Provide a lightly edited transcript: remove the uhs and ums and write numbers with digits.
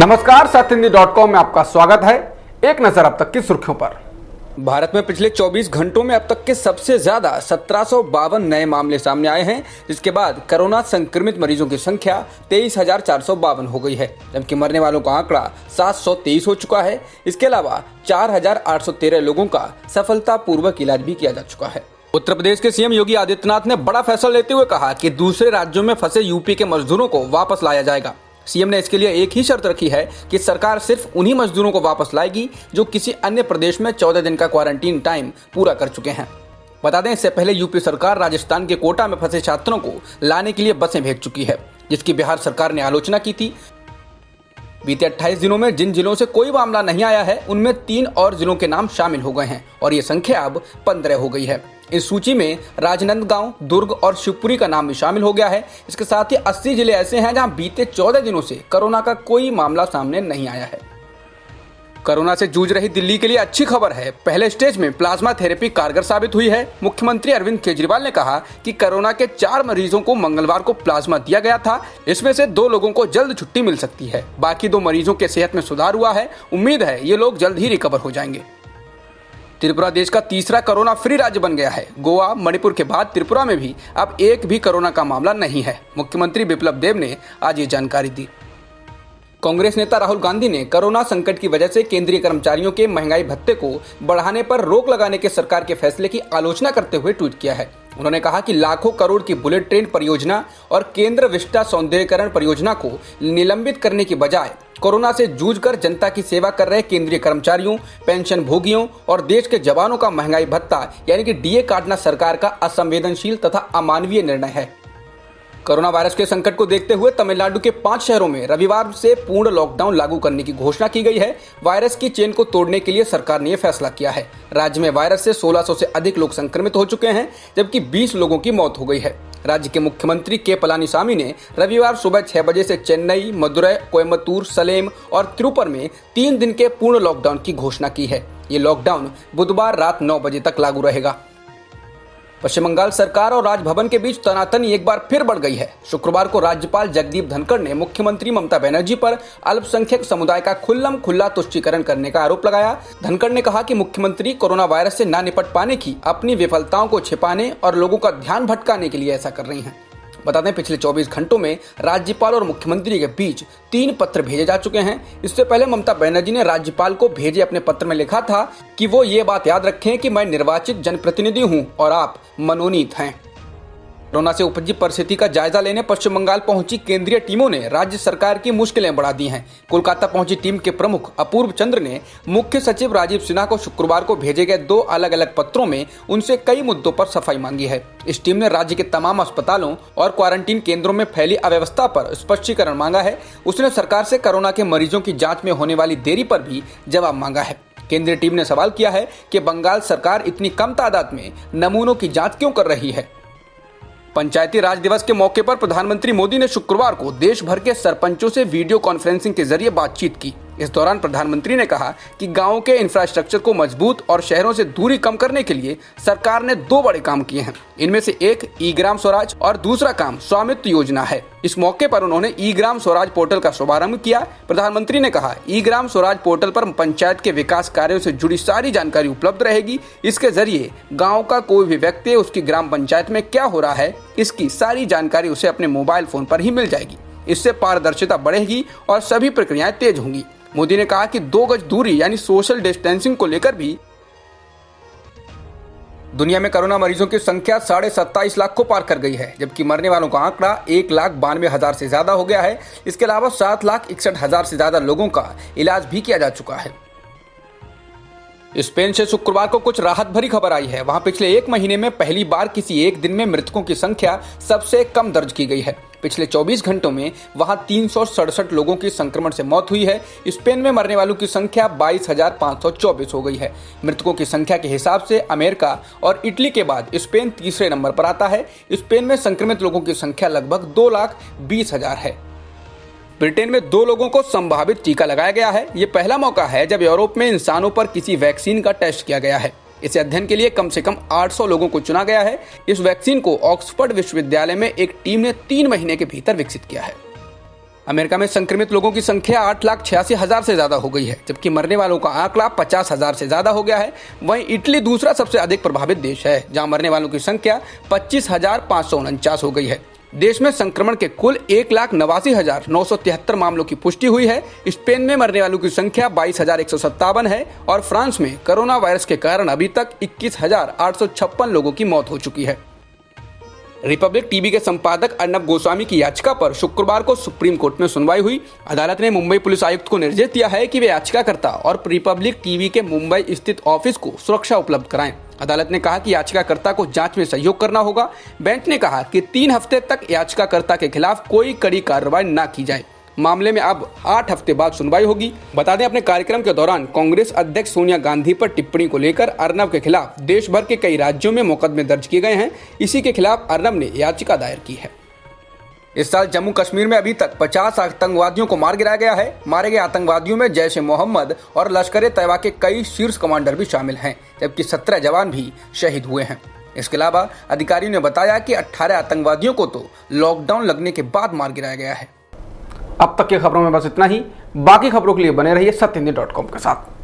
नमस्कार, सत्यहिंदी.com में आपका स्वागत है। एक नजर अब तक की सुर्खियों पर। भारत में पिछले 24 घंटों में अब तक के सबसे ज्यादा 1752 नए मामले सामने आए हैं, जिसके बाद कोरोना संक्रमित मरीजों की संख्या 23,452 हो गई है, जबकि मरने वालों का आंकड़ा 723 हो चुका है। इसके अलावा 4,813 लोगों का सफलतापूर्वक इलाज भी किया जा चुका है। उत्तर प्रदेश के सीएम योगी आदित्यनाथ ने बड़ा फैसला लेते हुए कहा कि दूसरे राज्यों में फंसे यूपी के मजदूरों को वापस लाया जाएगा। सीएम ने इसके लिए एक ही शर्त रखी है कि सरकार सिर्फ उन्हीं मजदूरों को वापस लाएगी जो किसी अन्य प्रदेश में 14 दिन का क्वारंटीन टाइम पूरा कर चुके हैं। बता दें, इससे पहले यूपी सरकार राजस्थान के कोटा में फंसे छात्रों को लाने के लिए बसें भेज चुकी है, जिसकी बिहार सरकार ने आलोचना की थी। बीते 28 दिनों में जिन जिलों से कोई मामला नहीं आया है, उनमें 3 और जिलों के नाम शामिल हो गए हैं और ये संख्या अब 15 हो गई है। इस सूची में राजनांदगांव, दुर्ग और शिवपुरी का नाम भी शामिल हो गया है। इसके साथ ही 80 जिले ऐसे हैं जहां बीते 14 दिनों से कोरोना का कोई मामला सामने नहीं आया है। कोरोना से जूझ रही दिल्ली के लिए अच्छी खबर है। पहले स्टेज में प्लाज्मा थेरेपी कारगर साबित हुई है। मुख्यमंत्री अरविंद केजरीवाल ने कहा कि कोरोना के 4 मरीजों को मंगलवार को प्लाज्मा दिया गया था। इसमें से 2 लोगों को जल्द छुट्टी मिल सकती है। बाकी 2 मरीजों के सेहत में सुधार हुआ है। उम्मीद है ये लोग जल्द ही रिकवर हो जाएंगे। त्रिपुरा देश का तीसरा कोरोना फ्री राज्य बन गया है। गोवा, मणिपुर के बाद त्रिपुरा में भी अब एक भी कोरोना का मामला नहीं है। मुख्यमंत्री बिप्लब देब ने आज ये जानकारी दी। कांग्रेस नेता राहुल गांधी ने कोरोना संकट की वजह से केंद्रीय कर्मचारियों के महंगाई भत्ते को बढ़ाने पर रोक लगाने के सरकार के फैसले की आलोचना करते हुए ट्वीट किया है। उन्होंने कहा कि लाखों करोड़ की बुलेट ट्रेन परियोजना और केंद्र विस्टा सौंदर्यीकरण परियोजना को निलंबित करने की बजाय कोरोना से जूझकर जनता की सेवा कर रहे केंद्रीय कर्मचारियों, पेंशन भोगियों और देश के जवानों का महंगाई भत्ता यानी कि डीए काटना सरकार का असंवेदनशील तथा अमानवीय निर्णय है। कोरोना वायरस के संकट को देखते हुए तमिलनाडु के 5 शहरों में रविवार से पूर्ण लॉकडाउन लागू करने की घोषणा की गई है। वायरस की चेन को तोड़ने के लिए सरकार ने यह फैसला किया है। राज्य में वायरस से 1600 से अधिक लोग संक्रमित हो चुके हैं, जबकि 20 लोगों की मौत हो गई है। राज्य के मुख्यमंत्री के पलानीसामी ने रविवार सुबह 6 बजे से चेन्नई, मदुरै, कोयम्बटूर, सलेम और तिरुपर में 3 दिन के पूर्ण लॉकडाउन की घोषणा की है। ये लॉकडाउन बुधवार रात 9 बजे तक लागू रहेगा। पश्चिम बंगाल सरकार और राजभवन के बीच तनातनी एक बार फिर बढ़ गई है। शुक्रवार को राज्यपाल जगदीप धनखड़ ने मुख्यमंत्री ममता बनर्जी पर अल्पसंख्यक समुदाय का खुल्लम-खुल्ला तुष्टीकरण करने का आरोप लगाया। धनखड़ ने कहा कि मुख्यमंत्री कोरोना वायरस से ना निपट पाने की अपनी विफलताओं को छिपाने और लोगों का ध्यान भटकाने के लिए ऐसा कर रही हैं। बता दें, पिछले 24 घंटों में राज्यपाल और मुख्यमंत्री के बीच 3 पत्र भेजे जा चुके हैं। इससे पहले ममता बनर्जी ने राज्यपाल को भेजे अपने पत्र में लिखा था कि वो ये बात याद रखें कि मैं निर्वाचित जनप्रतिनिधि हूं और आप मनोनीत हैं। कोरोना से उपजी परिस्थिति का जायजा लेने पश्चिम बंगाल पहुंची केंद्रीय टीमों ने राज्य सरकार की मुश्किलें बढ़ा दी हैं। कोलकाता पहुंची टीम के प्रमुख अपूर्व चंद्र ने मुख्य सचिव राजीव सिन्हा को शुक्रवार को भेजे गए 2 अलग अलग पत्रों में उनसे कई मुद्दों पर सफाई मांगी है। इस टीम ने राज्य के तमाम अस्पतालों और क्वारंटीन केंद्रों में फैली अव्यवस्था पर स्पष्टीकरण मांगा है। उसने सरकार से कोरोना के मरीजों की जाँच में होने वाली देरी पर भी जवाब मांगा है। केंद्रीय टीम ने सवाल किया है कि बंगाल सरकार इतनी कम तादाद में नमूनों की जाँच क्यों कर रही है। पंचायती राज दिवस के मौके पर प्रधानमंत्री मोदी ने शुक्रवार को देश भर के सरपंचों से वीडियो कॉन्फ्रेंसिंग के जरिए बातचीत की। इस दौरान प्रधानमंत्री ने कहा कि गांवों के इंफ्रास्ट्रक्चर को मजबूत और शहरों से दूरी कम करने के लिए सरकार ने 2 बड़े काम किए हैं। इनमें से एक ई ग्राम स्वराज और दूसरा काम स्वामित्व योजना है। इस मौके पर उन्होंने ई ग्राम स्वराज पोर्टल का शुभारंभ किया। प्रधानमंत्री ने कहा, ई ग्राम स्वराज पोर्टल पर पंचायत के विकास कार्यों से जुड़ी सारी जानकारी उपलब्ध रहेगी। इसके जरिए गाँव का कोई भी व्यक्ति उसकी ग्राम पंचायत में क्या हो रहा है, इसकी सारी जानकारी उसे अपने मोबाइल फोन पर ही मिल जाएगी। इससे पारदर्शिता बढ़ेगी और सभी प्रक्रियाएं तेज होंगी। मोदी ने कहा कि 2 गज दूरी यानी सोशल डिस्टेंसिंग को लेकर भी दुनिया में कोरोना मरीजों की संख्या 27.5 लाख को पार कर गई है, जबकि मरने वालों का आंकड़ा 1,92,000 से ज्यादा हो गया है। इसके अलावा 7,61,000 से ज्यादा लोगों का इलाज भी किया जा चुका है। स्पेन से शुक्रवार को कुछ राहत भरी खबर आई है। वहां पिछले 1 महीने में पहली बार किसी एक दिन में मृतकों की संख्या सबसे कम दर्ज की गई है। पिछले 24 घंटों में वहां 367 लोगों की संक्रमण से मौत हुई है। स्पेन में मरने वालों की संख्या 22,524 हो गई है। मृतकों की संख्या के हिसाब से अमेरिका और इटली के बाद स्पेन तीसरे नंबर पर आता है। स्पेन में संक्रमित लोगों की संख्या लगभग 2,20,000 है। ब्रिटेन में 2 लोगों को संभावित टीका लगाया गया है। ये पहला मौका है जब यूरोप में इंसानों पर किसी वैक्सीन का टेस्ट किया गया है। इस अध्ययन के लिए कम से कम 800 लोगों को चुना गया है। इस वैक्सीन को ऑक्सफोर्ड विश्वविद्यालय में एक टीम ने 3 महीने के भीतर विकसित किया है। अमेरिका में संक्रमित लोगों की संख्या 8,86,000 से ज्यादा हो गई है, जबकि मरने वालों का आंकड़ा 50,000 से ज्यादा हो गया है। वहीं इटली दूसरा सबसे अधिक प्रभावित देश है, जहां मरने वालों की संख्या 25,549 हो गई है। देश में संक्रमण के कुल 1,89,973 मामलों की पुष्टि हुई है। स्पेन में मरने वालों की संख्या 22,157 है और फ्रांस में कोरोना वायरस के कारण अभी तक 21,856 लोगों की मौत हो चुकी है। रिपब्लिक टीवी के संपादक अर्नब गोस्वामी की याचिका पर शुक्रवार को सुप्रीम कोर्ट में सुनवाई हुई। अदालत ने मुंबई पुलिस आयुक्त को निर्देश दिया है कि वे याचिकाकर्ता और रिपब्लिक टीवी के मुंबई स्थित ऑफिस को सुरक्षा उपलब्ध कराएं। अदालत ने कहा कि याचिकाकर्ता को जांच में सहयोग करना होगा। बेंच ने कहा कि 3 हफ्ते तक याचिकाकर्ता के खिलाफ कोई कड़ी कार्रवाई न की जाए। मामले में अब 8 हफ्ते बाद सुनवाई होगी। बता दें, अपने कार्यक्रम के दौरान कांग्रेस अध्यक्ष सोनिया गांधी पर टिप्पणी को लेकर अर्नब के खिलाफ देश भर के कई राज्यों में मुकदमे दर्ज किए गए हैं। इसी के खिलाफ अर्नब ने याचिका दायर की है। इस साल जम्मू कश्मीर में अभी तक 50 आतंकवादियों को मार गिराया गया है। मारे गए आतंकवादियों में जैश ए मोहम्मद और लश्कर-ए-तैयबा के कई शीर्ष कमांडर भी शामिल हैं, जबकि 17 जवान भी शहीद हुए हैं। इसके अलावा अधिकारियों ने बताया कि 18 आतंकवादियों को तो लॉकडाउन लगने के बाद मार गिराया गया है। अब तक की खबरों में बस इतना ही। बाकी खबरों के लिए बने रहिए सत्यहिंदी.com के साथ।